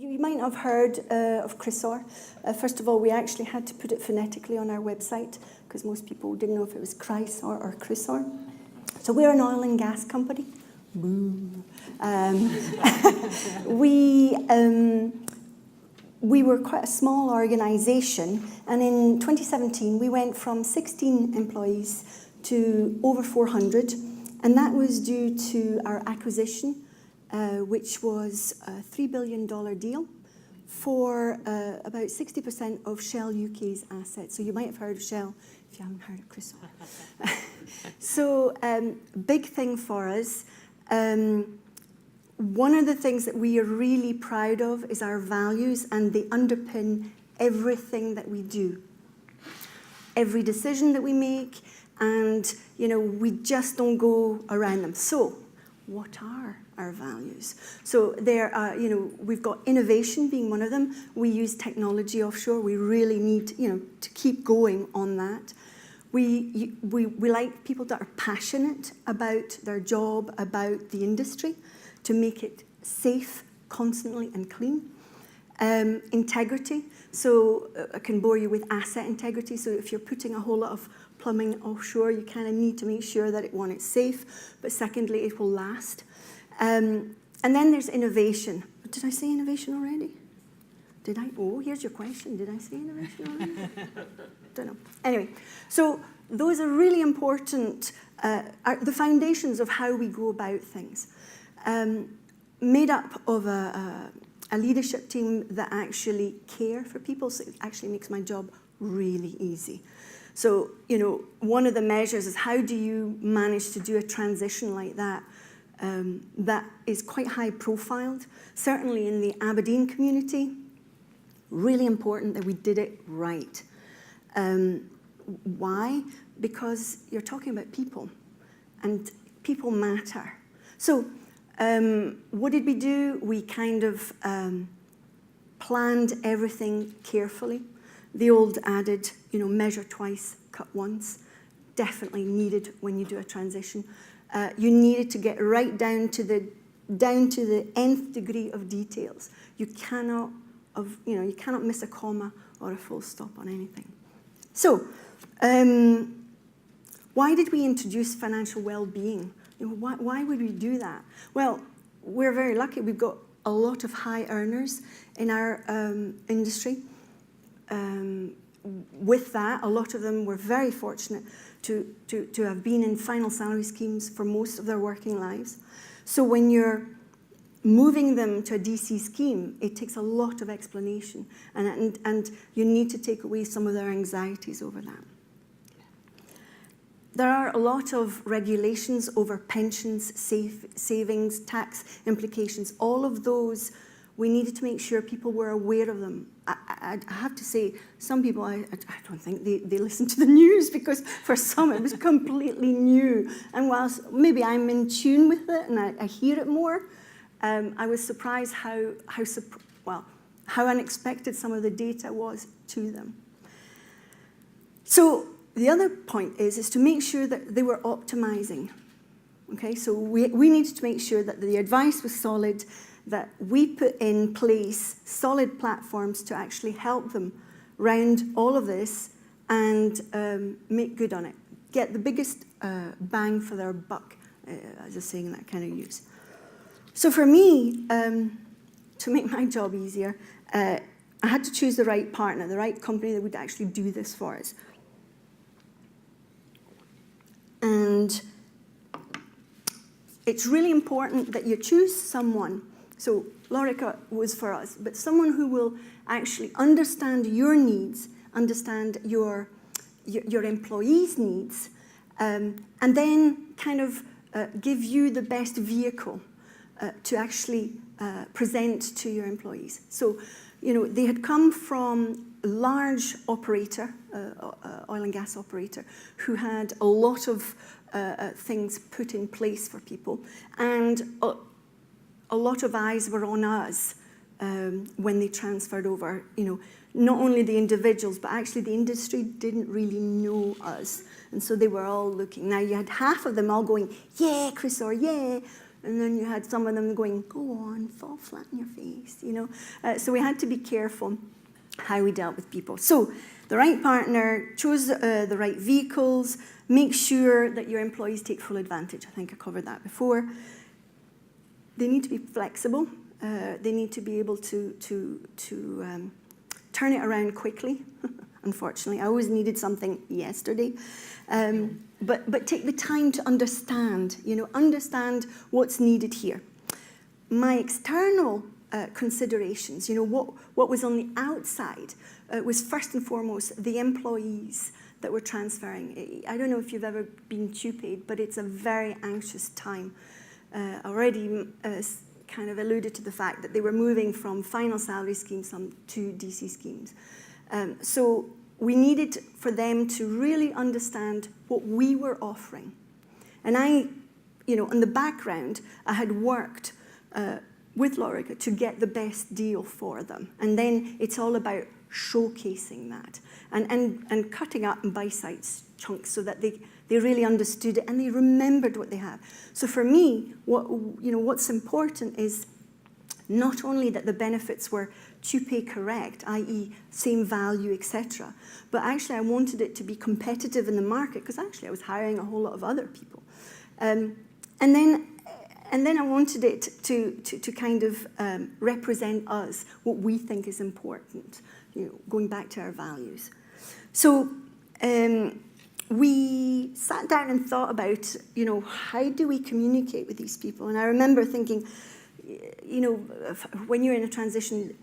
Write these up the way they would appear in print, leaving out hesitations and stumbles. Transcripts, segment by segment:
you might have heard of Chrysaor. First of all, we actually had to put it phonetically on our website because most people didn't know if it was Chrysaor or Chrysaor. So we're an oil and gas company. Boo. We were quite a small organisation, and in 2017 we went from 16 employees to over 400, and that was due to our acquisition, which was a $3 billion deal for about 60% of Shell UK's assets. So you might have heard of Shell if you haven't heard of Chrysaor. So big thing for us. One of the things that we are really proud of is our values, and they underpin everything that we do. Every decision that we make, and we just don't go around them. So what are our values? So there are, we've got innovation being one of them. We use technology offshore. We really need, to keep going on that. We like people that are passionate about their job, about the industry, to make it safe, constantly, and clean. Integrity. So I can bore you with asset integrity. So if you're putting a whole lot of plumbing offshore, you kind of need to make sure that one, it's safe, but secondly, it will last. And then there's innovation. Did I say innovation already? Did I? Oh, here's your question. Did I say innovation already? Don't know. Anyway, so those are really important, are the foundations of how we go about things. Made up of a leadership team that actually care for people, so it actually makes my job really easy. So, one of the measures is how do you manage to do a transition like that that is quite high profiled, certainly in the Aberdeen community. Really important that we did it right. Why? Because you're talking about people, and people matter. So, what did we do? We kind of planned everything carefully. The old adage, measure twice, cut once, definitely needed when you do a transition. You needed to get right down to the nth degree of details. You cannot miss a comma or a full stop on anything. So, why did we introduce financial well-being? Why would we do that? Well, we're very lucky. We've got a lot of high earners in our industry. With that, a lot of them were very fortunate to have been in final salary schemes for most of their working lives. So when you're moving them to a DC scheme, it takes a lot of explanation, and you need to take away some of their anxieties over that. There are a lot of regulations over pensions, savings, tax implications. All of those, we needed to make sure people were aware of them. I have to say, some people, I don't think they listen to the news, because for some it was completely new. And whilst maybe I'm in tune with it and I hear it more, I was surprised how unexpected some of the data was to them. So the other point is to make sure that they were optimizing. Okay, so we needed to make sure that the advice was solid, that we put in place solid platforms to actually help them round all of this and make good on it. Get the biggest bang for their buck, as a saying that I kind of use. So for me, to make my job easier, I had to choose the right partner, the right company that would actually do this for us. And it's really important that you choose someone. So Lorica was for us, but someone who will actually understand your needs, understand your employees' needs, and then kind of give you the best vehicle to actually present to your employees. So, they had come from a large operator, oil and gas operator, who had a lot of things put in place for people, and a lot of eyes were on us when they transferred over. Not only the individuals, but actually the industry didn't really know us, and so they were all looking. Now you had half of them all going, "Yeah, Chrysaor, yeah," And then you had some of them going, go on, fall flat on your face, you know. So we had to be careful how we dealt with people. So the right partner, choose the right vehicles, make sure that your employees take full advantage. I think I covered that before. They need to be flexible. They need to be able to turn it around quickly. Unfortunately, I always needed something yesterday. But take the time to understand, understand what's needed here. My external considerations, what was on the outside was first and foremost the employees that were transferring. I don't know if you've ever been TUPE'd, but it's a very anxious time. Already kind of alluded to the fact that they were moving from final salary schemes to DC schemes. So we needed for them to really understand what we were offering. And I, in the background, I had worked with Lorica to get the best deal for them. And then it's all about showcasing that and cutting up in bite-sized chunks so that they really understood it and they remembered what they had. So for me, what's important is not only that the benefits were TUPE correct, i.e. same value, etc., but actually I wanted it to be competitive in the market because actually I was hiring a whole lot of other people. And then I wanted it to kind of represent us, what we think is important, going back to our values. So we sat down and thought about, how do we communicate with these people? And I remember thinking, when you're in a transition,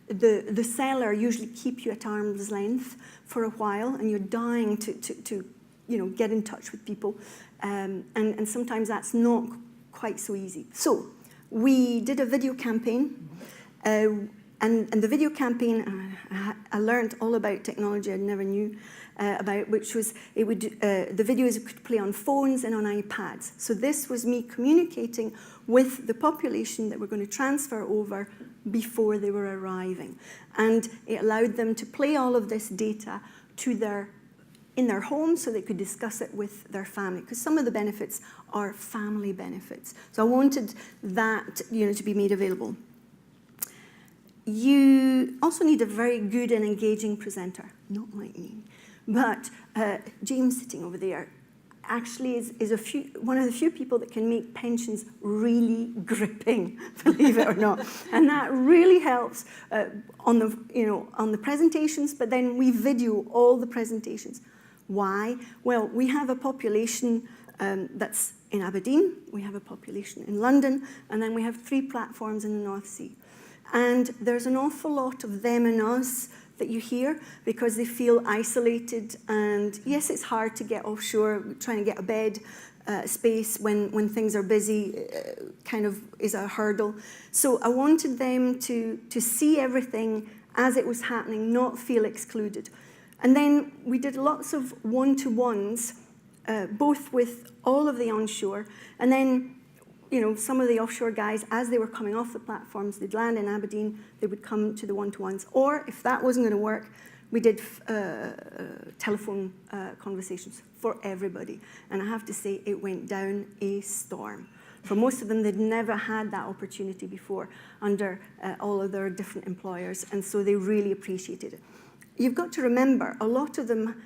the seller usually keep you at arm's length for a while, and you're dying to get in touch with people, and sometimes that's not quite so easy. So we did a video campaign, and the video campaign, I learned all about technology I never knew about, which was the videos could play on phones and on iPads. So this was me communicating with the population that we're going to transfer over before they were arriving. And it allowed them to play all of this data in their home so they could discuss it with their family, because some of the benefits are family benefits. So I wanted that to be made available. You also need a very good and engaging presenter, not like me. But James sitting over there actually is one of the few people that can make pensions really gripping, believe it or not. And that really helps on the presentations, but then we video all the presentations. Why? Well, we have a population that's in Aberdeen, we have a population in London, and then we have 3 platforms in the North Sea. And there's an awful lot of them and us that you hear because they feel isolated. And yes, it's hard to get offshore, trying to get a bed space when things are busy kind of is a hurdle. So I wanted them to see everything as it was happening, not feel excluded. And then we did lots of one-to-ones, both with all of the onshore, and then some of the offshore guys, as they were coming off the platforms, they'd land in Aberdeen, they would come to the one-to-ones. Or if that wasn't going to work, we did telephone conversations for everybody. And I have to say, it went down a storm. For most of them, they'd never had that opportunity before under all of their different employers, and so they really appreciated it. You've got to remember, a lot of them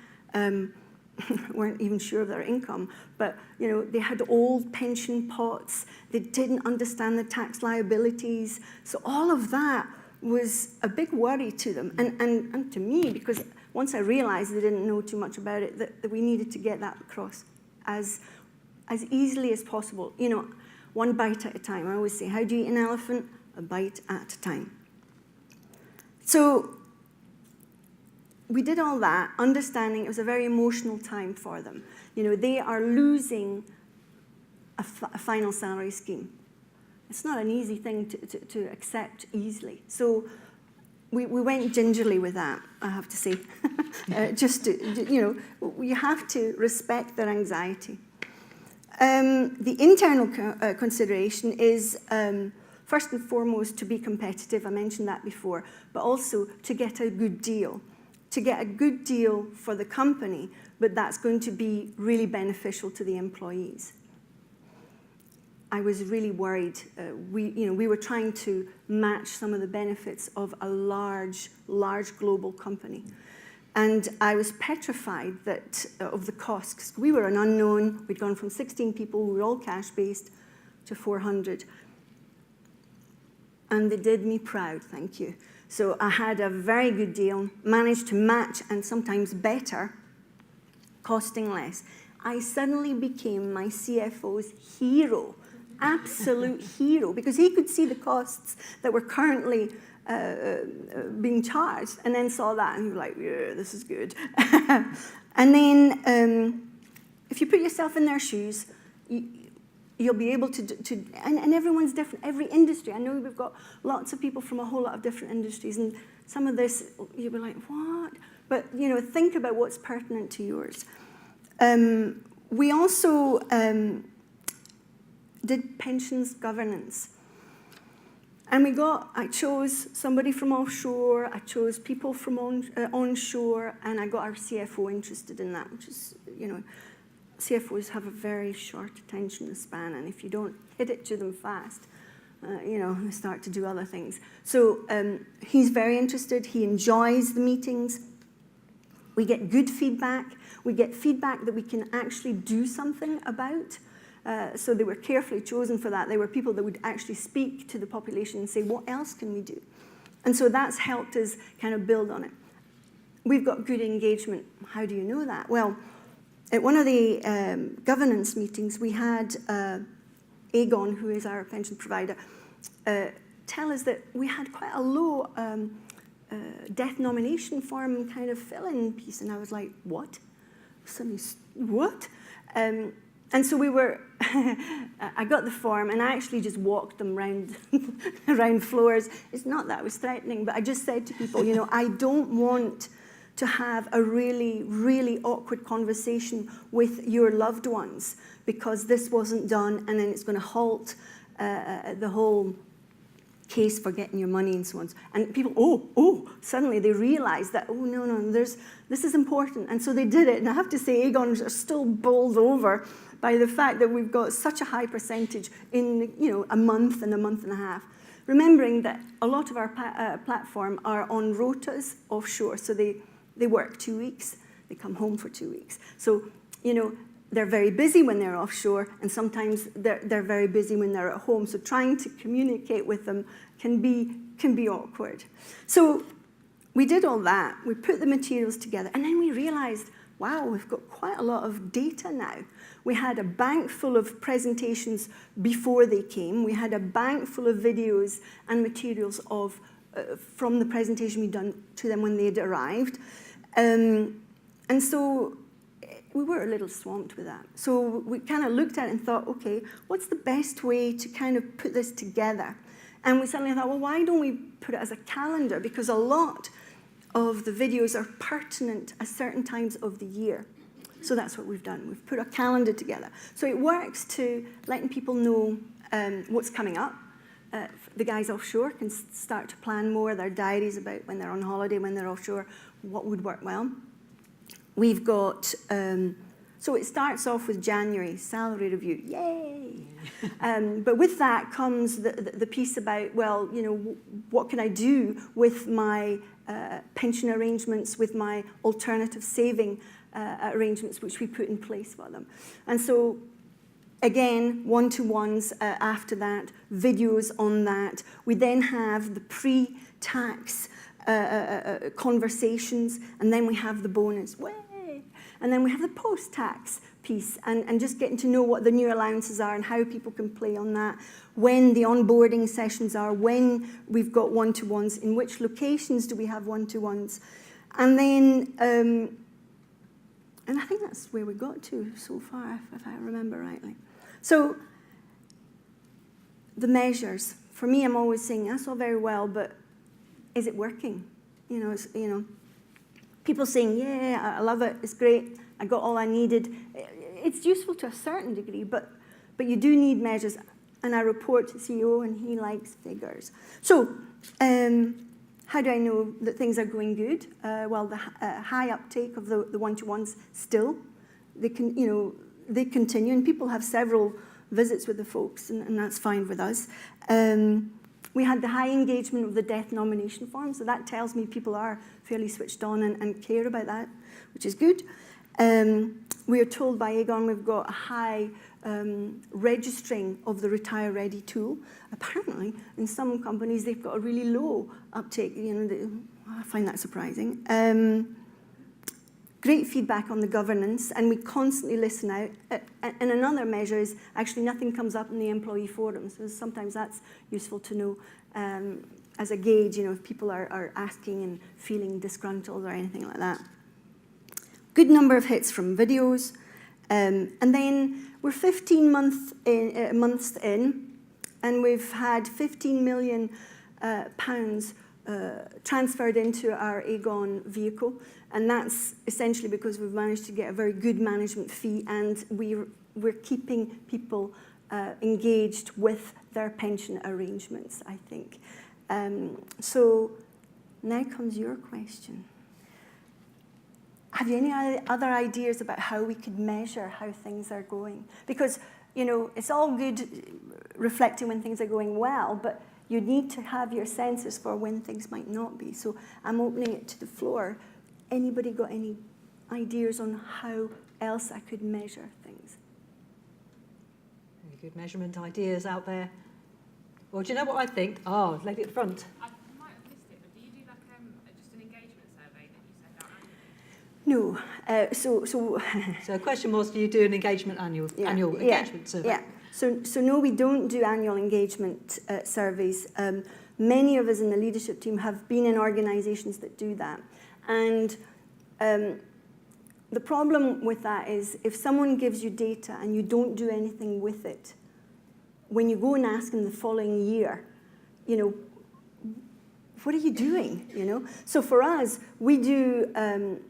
weren't even sure of their income, but they had old pension pots, they didn't understand the tax liabilities, so all of that was a big worry to them, and to me, because once I realized they didn't know too much about it, that we needed to get that across as easily as possible, one bite at a time. I always say, how do you eat an elephant? A bite at a time. So we did all that, understanding it was a very emotional time for them. They are losing a final salary scheme. It's not an easy thing to accept easily. So we went gingerly with that, I have to say. Just to, you have to respect their anxiety. The internal consideration is, first and foremost, to be competitive. I mentioned that before, but also to get a good deal. To get a good deal for the company, but that's going to be really beneficial to the employees. I was really worried. We were trying to match some of the benefits of a large global company. And I was petrified of the cost, because we were an unknown. We'd gone from 16 people, we were all cash-based, to 400. And they did me proud, thank you. So I had a very good deal, managed to match and sometimes better, costing less. I suddenly became my CFO's hero, absolute hero, because he could see the costs that were currently being charged, and then saw that, and he was like, yeah, this is good. And then if you put yourself in their shoes, you'll be able to and everyone's different, every industry. I know we've got lots of people from a whole lot of different industries, and some of this, you'll be like, what? But, think about what's pertinent to yours. We also did pensions governance. And I chose somebody from offshore, I chose people from onshore, and I got our CFO interested in that, which is, CFOs have a very short attention span, and if you don't hit it to them fast, they start to do other things. So he's very interested, he enjoys the meetings. We get good feedback, we get feedback that we can actually do something about. So they were carefully chosen for that. They were people that would actually speak to the population and say, what else can we do? And so that's helped us kind of build on it. We've got good engagement. How do you know that? Well, at one of the governance meetings, we had Aegon, who is our pension provider, tell us that we had quite a low death nomination form kind of fill-in piece. And I was like, what? Suddenly, what? And so I got the form, and I actually just walked them around floors. It's not that I was threatening, but I just said to people, I don't want to have a really, really awkward conversation with your loved ones because this wasn't done, and then it's going to halt the whole case for getting your money and so on. And people, suddenly they realized that, no, this is important. And so they did it. And I have to say, Aegon are still bowled over by the fact that we've got such a high percentage in, a month and a half. Remembering that a lot of our platform are on rotas offshore. So they work 2 weeks, they come home for 2 weeks. So, they're very busy when they're offshore, and sometimes they're very busy when they're at home. So trying to communicate with them can be awkward. So we did all that. We put the materials together, and then we realized, wow, we've got quite a lot of data now. We had a bank full of presentations before they came. We had a bank full of videos and materials from the presentation we'd done to them when they'd arrived. And so we were a little swamped with that. So we kind of looked at it and thought, okay, what's the best way to kind of put this together? And we suddenly thought, well, why don't we put it as a calendar? Because a lot of the videos are pertinent at certain times of the year. So that's what we've done. We've put a calendar together. So it works to letting people know what's coming up. The guys offshore can start to plan more their diaries about when they're on holiday, when they're offshore, what would work well. We've got, so it starts off with January, salary review, yay! But with that comes the piece about, well, what can I do with my pension arrangements, with my alternative saving arrangements, which we put in place for them. And so, again, one-to-ones after that, videos on that. We then have the pre-tax conversations, and then we have the bonus, way! And then we have the post-tax piece, and just getting to know what the new allowances are and how people can play on that, when the onboarding sessions are, when we've got one-to-ones, in which locations do we have one-to-ones. And then, and I think that's where we got to so far, if I remember rightly. So the measures, for me, I'm always saying, that's all very well, but is it working? People saying, yeah, I love it, it's great, I got all I needed. It's useful to a certain degree, but you do need measures. And I report to the CEO, and he likes figures. So how do I know that things are going good? Well, the high uptake of the one-to-ones still, they continue, and people have several visits with the folks, and that's fine with us. We had the high engagement of the death nomination form, so that tells me people are fairly switched on and care about that, which is good. We are told by Aegon we've got a high registering of the Retire Ready tool. Apparently, in some companies, they've got a really low uptake. I find that surprising. Great feedback on the governance, and we constantly listen out. And another measure is actually nothing comes up in the employee forums. So sometimes that's useful to know as a gauge, if people are asking and feeling disgruntled or anything like that. Good number of hits from videos. And then we're 15 months in, and we've had £15 million transferred into our Aegon vehicle. And that's essentially because we've managed to get a very good management fee, and we're keeping people engaged with their pension arrangements, I think. So now comes your question. Have you any other ideas about how we could measure how things are going? Because, it's all good reflecting when things are going well, but you need to have your senses for when things might not be. So I'm opening it to the floor. Anybody got any ideas on how else I could measure things? Any good measurement ideas out there? Well, do you know what I think? Oh, lady at the front. I might have missed it, but do you do just an engagement survey that you send out annually? No. So the question was, do you do an annual engagement survey? Yeah. So no, we don't do annual engagement surveys. Many of us in the leadership team have been in organisations that do that. And the problem with that is if someone gives you data and you don't do anything with it, when you go and ask them the following year, what are you doing? So for us, we do,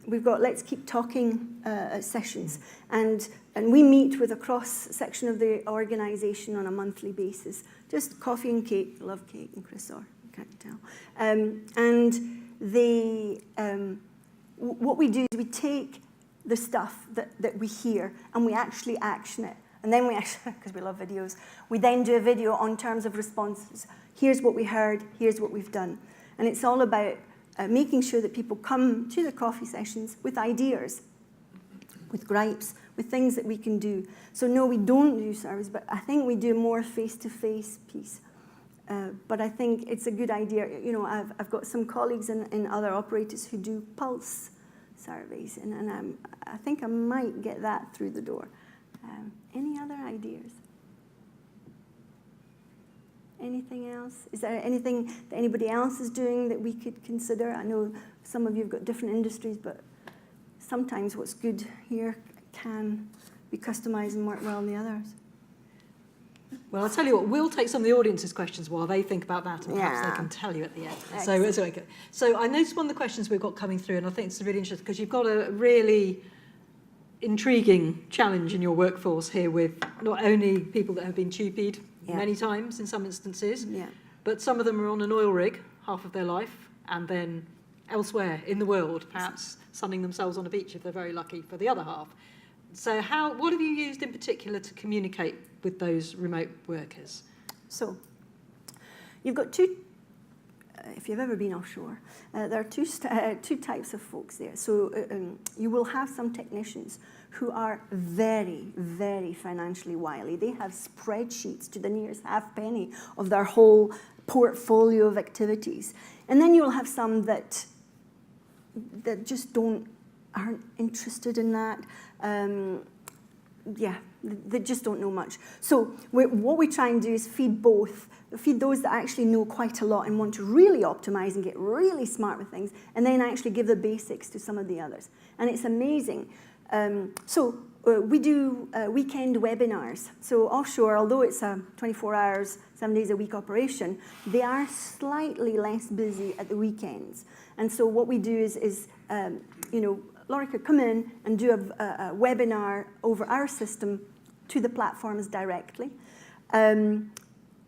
we've got Let's Keep Talking sessions, and we meet with a cross-section of the organisation on a monthly basis. Just coffee and cake. I love cake and Chrysaor, can't tell. What we do is we take the stuff that we hear and we actually action it. And then we actually, because we love videos, we then do a video on terms of responses. Here's what we heard, here's what we've done. And it's all about making sure that people come to the coffee sessions with ideas, with gripes, with things that we can do. So no, we don't do surveys, but I think we do more face-to-face piece. But I think it's a good idea. I've got some colleagues in other operators who do pulse surveys, and I think I might get that through the door. Any other ideas? Anything else? Is there anything that anybody else is doing that we could consider? I know some of you have got different industries, but sometimes what's good here can be customised and work well in the others. Well, I'll tell you what, we'll take some of the audience's questions while they think about that, and perhaps they can tell you at the end. So I noticed one of the questions we've got coming through, and I think it's really interesting, because you've got a really intriguing challenge in your workforce here with not only people that have been tupied many times in some instances, but some of them are on an oil rig half of their life, and then elsewhere in the world, perhaps sunning themselves on a beach if they're very lucky for the other half. So what have you used in particular to communicate with those remote workers? So you've got two, if you've ever been offshore, there are two types of folks there. So you will have some technicians who are very, very financially wily. They have spreadsheets to the nearest half penny of their whole portfolio of activities. And then you'll have some that just aren't interested in that. They just don't know much. So what we try and do is feed both. Feed those that actually know quite a lot and want to really optimize and get really smart with things, and then actually give the basics to some of the others. And it's amazing. We do weekend webinars. So offshore, although it's a 24 hours, 7 days a week operation, they are slightly less busy at the weekends. And so what we do is Lorica come in and do a webinar over our system to the platforms directly.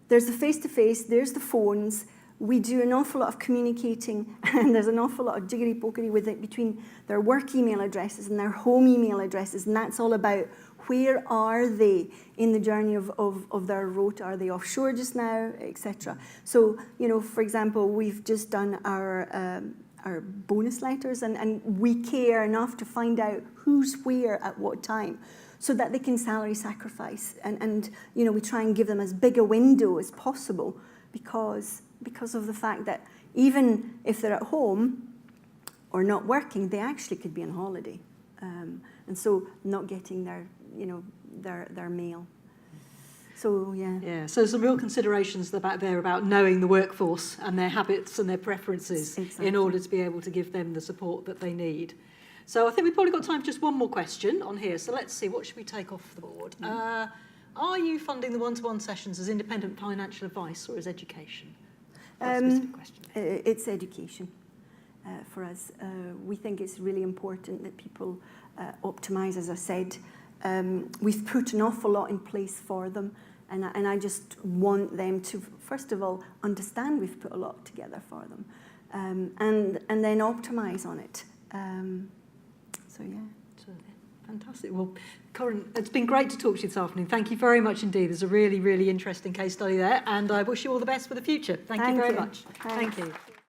There's the face-to-face, there's the phones. We do an awful lot of communicating, and there's an awful lot of jiggery-pokery with it between their work email addresses and their home email addresses, and that's all about Where are they in the journey of their rota? Are they offshore just now, etc.? So, you know, for example, we've just done our bonus letters, and we care enough to find out who's where at what time, so that they can salary sacrifice. And you know, we try and give them as big a window as possible, because of the fact that even if they're at home or not working, they actually could be on holiday, and so not getting their, you know, their meal. So yeah. Yeah. So some real considerations about knowing the workforce and their habits and their preferences, exactly, in order to be able to give them the support that they need. So I think we've probably got time for just one more question on here. So let's see, what should we take off the board? Are you funding the one-to-one sessions as independent financial advice or as education? Specific question. It's education for us. We think it's really important that people optimise, as I said. We've put an awful lot in place for them, and I just want them to, first of all, understand we've put a lot together for them, and then optimise on it. So yeah. Fantastic. Well, Corinne, it's been great to talk to you this afternoon. Thank you very much indeed. There's a really, really interesting case study there, and I wish you all the best for the future. Thank you very much. Thanks. Thank you.